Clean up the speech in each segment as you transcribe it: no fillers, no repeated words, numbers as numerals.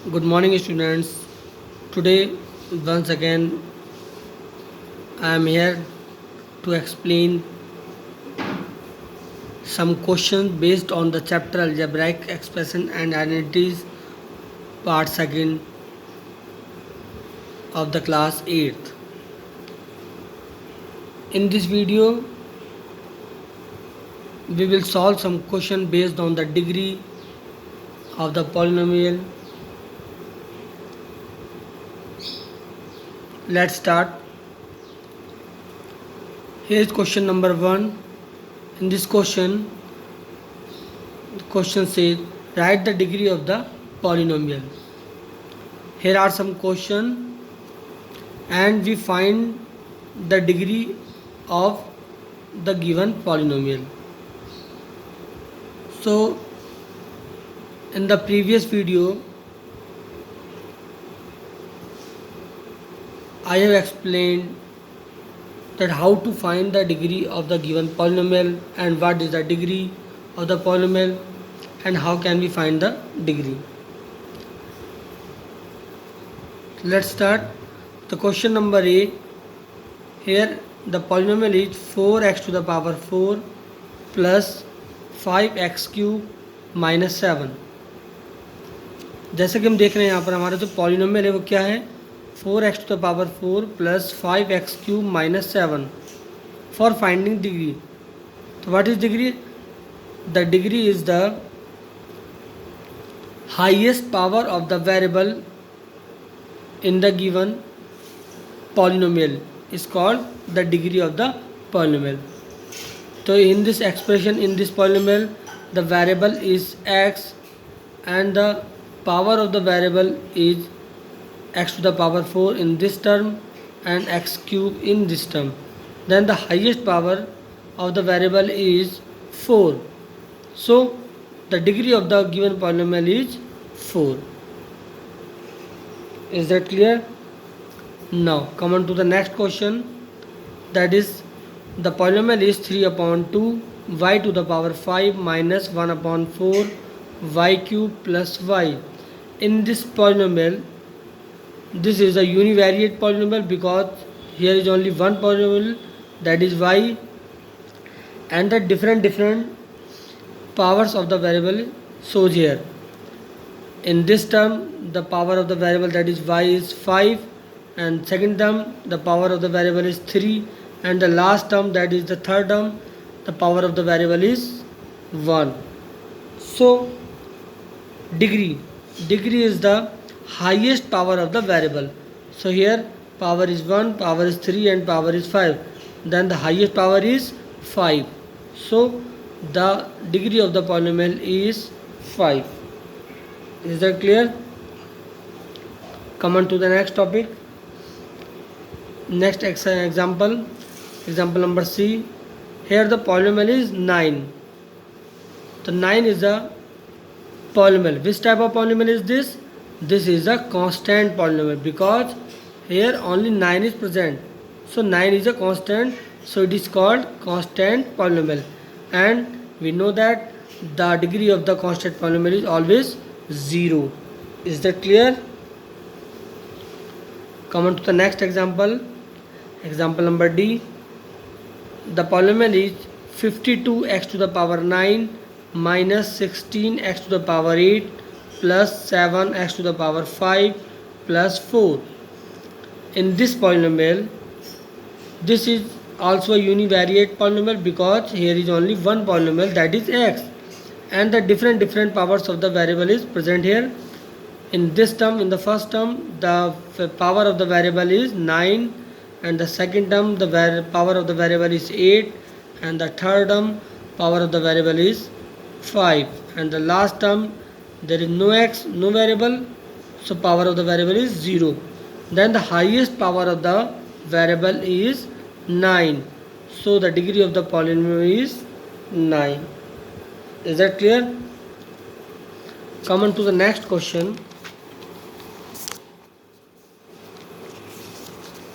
Good morning, students. Today, once again, I am here to explain some questions based on the chapter Algebraic Expression and Identities, part 2 of the class 8th. In this video, we will solve some question based on the degree of the polynomial. Let's start. Here is question number 1. In this question, the question says write the degree of the polynomial. Here are some questions and we find the degree of the given polynomial. So in the previous video I have explained that how to find the degree of the given polynomial and what is the degree of the polynomial and how can we find the degree. Let's start. The question number A. Here the polynomial is 4x to the power 4 plus 5x cube minus 7. जैसे कि हम देख रहे हैं यहाँ पर हमारा जो पॉलिनोमियल है वो क्या है 4x to the power 4 plus 5x cube minus 7 for finding degree. So what is degree? The degree is the highest power of the variable in the given polynomial is called the degree of the polynomial. So in this expression, in this polynomial, the variable is x and the power of the variable is x to the power 4 in this term and x cube in this term. Then the highest power of the variable is 4. So the degree of the given polynomial is 4. Is that clear? Now come on to the next question, that is the polynomial is 3 upon 2 y to the power 5 minus 1 upon 4 y cube plus y. In this polynomial, this is a univariate polynomial because here is only one polynomial, that is y, and the different powers of the variable shows here. In this term the power of the variable, that is y, is 5, and second term the power of the variable is 3, and the last term, that is the third term, the power of the variable is 1. So degree is the highest power of the variable. So here power is 1, power is 3 and power is 5, then the highest power is 5. So the degree of the polynomial is 5. Is that clear? Come on to the next topic. Next example number C. Here the polynomial is 9. The 9 is a polynomial. Which type of polynomial is this? This is a constant polynomial because here only 9 is present. So 9 is a constant, so it is called constant polynomial, and we know that the degree of the constant polynomial is always 0. Is that clear? Come on to the next example. Example number D. The polynomial is 52x to the power 9 minus 16x to the power 8 plus 7x to the power 5 plus 4. In this polynomial, this is also a univariate polynomial because here is only one polynomial, that is x, and the different powers of the variable is present here. In this term, in the first term, the power of the variable is 9, and the second term the power of the variable is 8, and the third term power of the variable is 5, and the last term there is no x, no variable, so power of the variable is 0. Then the highest power of the variable is 9, so the degree of the polynomial is 9. Is that clear? Come on to the next question.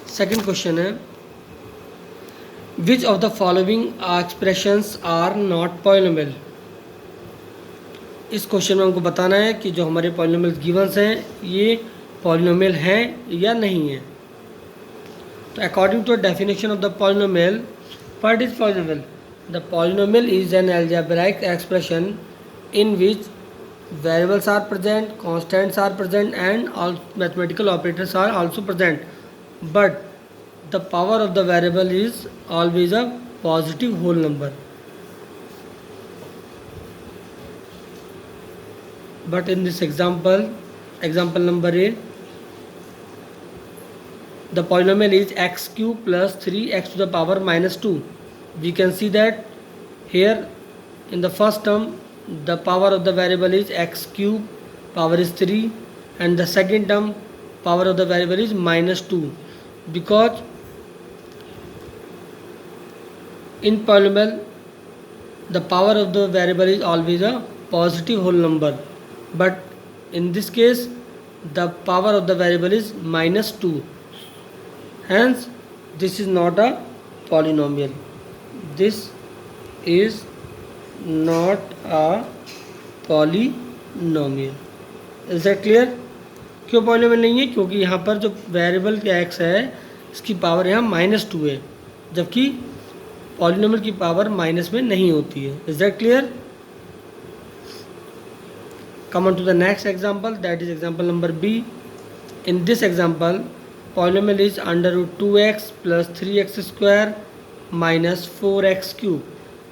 Second question है, which of the following expressions are not polynomial? इस question में हमको बताना है कि जो हमारे polynomial गिवंस हैं ये पॉलिनोमियल हैं या नहीं है। तो according to definition of the polynomial, what is polynomial? The polynomial is an algebraic expression in which variables are present, constants are present, and all mathematical operators are also present, but the power of the variable is always a positive whole number. But in this example number A, the polynomial is x cube plus 3x to the power minus 2. We can see that here in the first term the power of the variable is x cube, power is 3, and the second term power of the variable is minus 2, because in polynomial the power of the variable is always a positive whole number, but in this case the power of the variable is minus 2, hence this is not a polynomial. This is not a polynomial. Is that clear? क्यों polynomial नहीं है? क्योंकि यहाँ पर जो variable का x है इसकी पावर यहाँ -2 है, जबकि पॉलिनोमियल की पावर माइनस में नहीं होती है. Is that clear? Come on to the next example, that is example number B. In this example, polynomial is under root 2x plus 3x square minus 4x cube.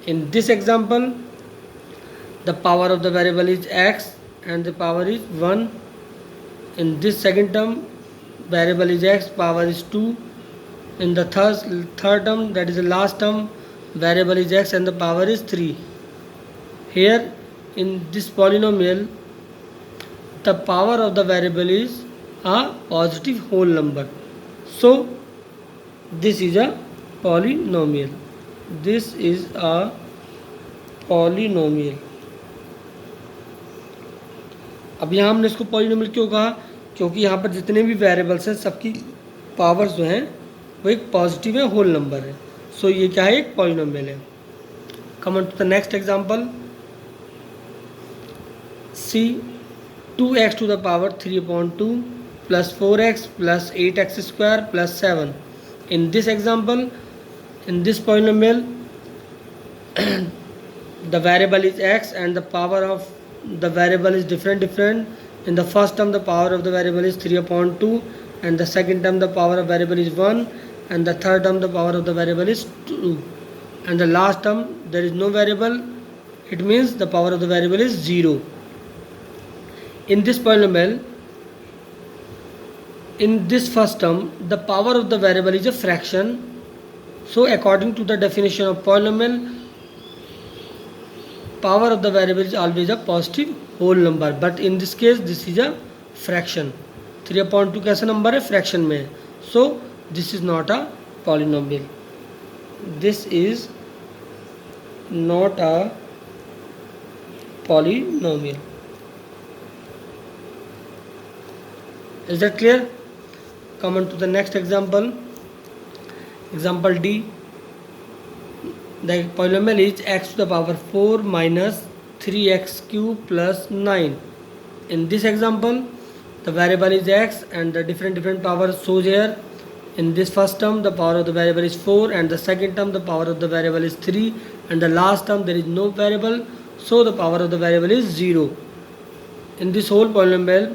In this example, the power of the variable is x and the power is 1. In this second term, variable is x, power is 2. In the third term, that is the last term, variable is x and the power is 3. Here in this polynomial, the power of the variable is a positive whole number. So this is a polynomial. This is a polynomial. अब यहाँ हमने इसको polynomial क्यों कहा? क्योंकि यहाँ पर जितने भी वेरिएबल्स हैं सबकी पावर्स जो हैं वो एक पॉजिटिव है, होल नंबर है. सो ये क्या है? एक पॉलिनोमियल है. Come on to the next example. C 2x to the power 3/2 plus 4x plus 8x square plus 7. In this example, in this polynomial, the variable is x and the power of the variable is different. In the first term the power of the variable is 3/2, and the second term the power of variable is 1, and the third term the power of the variable is 2, and the last term there is no variable. It means the power of the variable is 0. In this polynomial, in this first term the power of the variable is a fraction. So according to the definition of polynomial, power of the variable is always a positive whole number, but in this case this is a fraction. 3/2 कैसा number है? Fraction में है. So this is not a polynomial. This is not a polynomial. Is that clear? Come on to the next example. Example D. The polynomial is x to the power 4 minus 3x cube plus 9. In this example, the variable is x and the different powers shows here. In this first term, the power of the variable is 4, and the second term, the power of the variable is 3, and the last term there is no variable, so the power of the variable is 0. In this whole polynomial,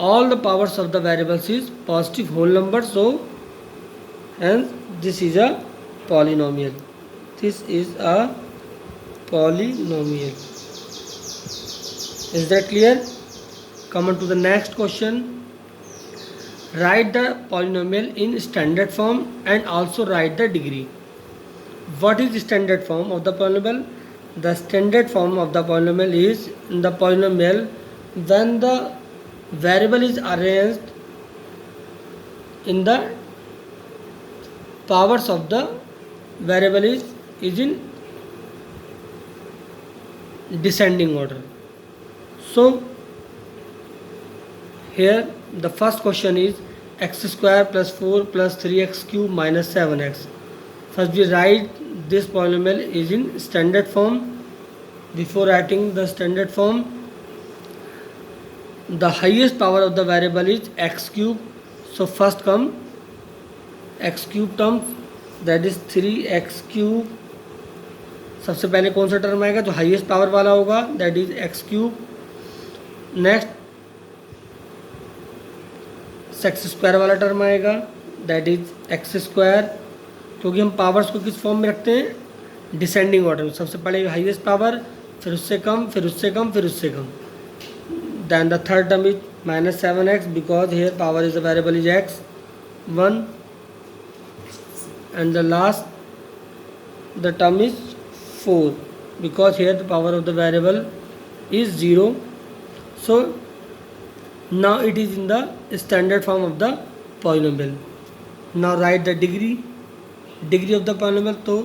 all the powers of the variables is positive whole number, so hence this is a polynomial. This is a polynomial. Is that clear? Come on to the next question. Write the polynomial in standard form and also write the degree. What is the standard form of the polynomial? The standard form of the polynomial is the polynomial when the variable is arranged in the powers of the variable is in descending order. So here the first question is x square plus 4 plus 3x cube minus 7x. First we write this polynomial is in standard form. Before writing the standard form, the highest power of the variable is x cube. So first come x cube terms, that is 3x cube. सबसे पहले कौन सा term आएगा जो highest power वाला होगा, that is x cube. Next x square वाला term आएगा, दैट इज एक्स स्क्वायर. क्योंकि हम पावर्स को किस फॉर्म में रखते हैं, डिसेंडिंग ऑर्डर में. सबसे पहले हाईएस्ट पावर, फिर उससे कम, फिर उससे कम, फिर उससे कम. Then the third term is -7x because here power is the variable is x 1. And the last the term is 4 because here the power of the variable is 0. So now it is in the standard form of the polynomial. Now write the degree of the polynomial. So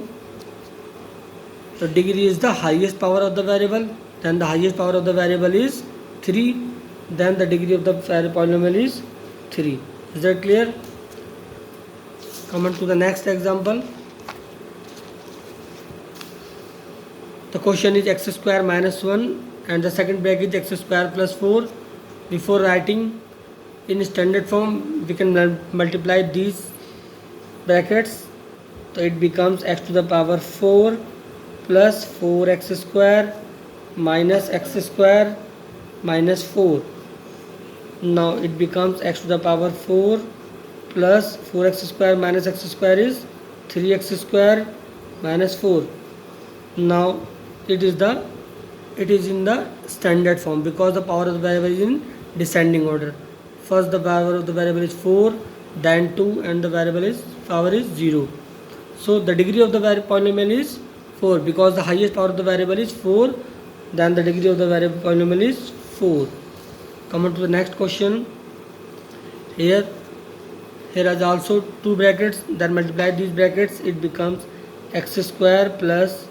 the degree is the highest power of the variable, then the highest power of the variable is 3, then the degree of the polynomial is 3. Is that clear? Come on to the next example. The question is x square minus 1 and the second bracket is x square plus 4. Before writing in standard form, we can multiply these brackets. So it becomes x to the power 4 plus 4x square minus x square minus 4. Now it becomes x to the power 4 plus 4x square minus x square is 3x square minus 4. Now it is in the standard form because the power of the variable is in descending order. First the power of the variable is 4, then 2, and the power is 0. So the degree of the polynomial is 4 because the highest power of the variable is 4, then the degree of the polynomial is 4. Come on to the next question. Here is also two brackets, then multiply these brackets, it becomes x square plus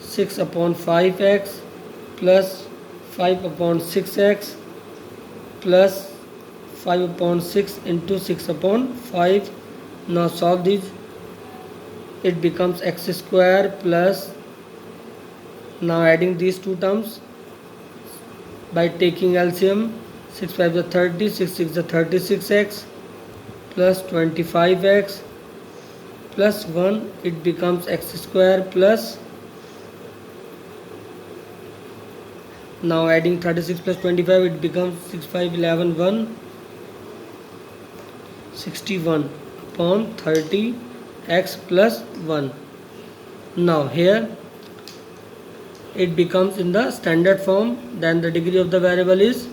6 upon 5x plus 5 upon 6x plus 5 upon 6 into 6 upon 5. Now solve these. It becomes x square plus, now adding these two terms by taking LCM, 6 5 is 30, 6 6 is 36x plus 25x plus 1. It becomes x square plus, now adding 36 plus 25, it becomes 6 5 11 1 61 upon 30 x plus 1. Now here it becomes in the standard form, then the degree of the variable is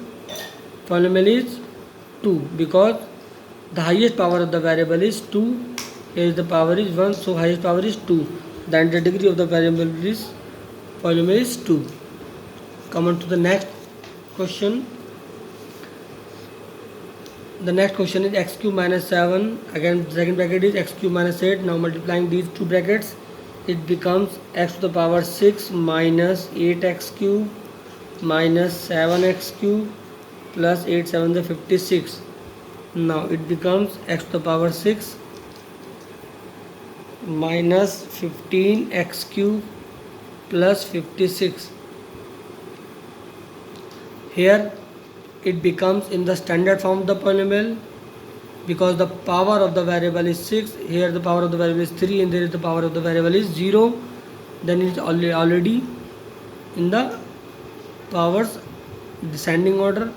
polynomial is 2 because the highest power of the variable is 2. Here is the power is 1, so highest power is 2, then the degree of the variable is polynomial is 2. Come on to the next question. The next question is x cube minus 7. Again second bracket is x cube minus 8. Now multiplying these two brackets, it becomes x to the power 6 minus 8x cube minus 7x cube plus 8 7 is 56. Now it becomes x to the power 6 minus 15x cube plus 56. Here it becomes in the standard form of the polynomial because the power of the variable is 6. Here the power of the variable is 3 and there is the power of the variable is 0. Then it is already in the powers descending order.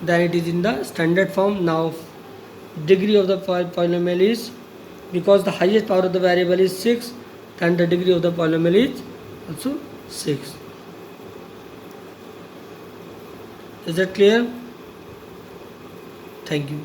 Then it is in the standard form. Now degree of the polynomial is, because the highest power of the variable is 6, then the degree of the polynomial is also 6. Is that clear? Thank you.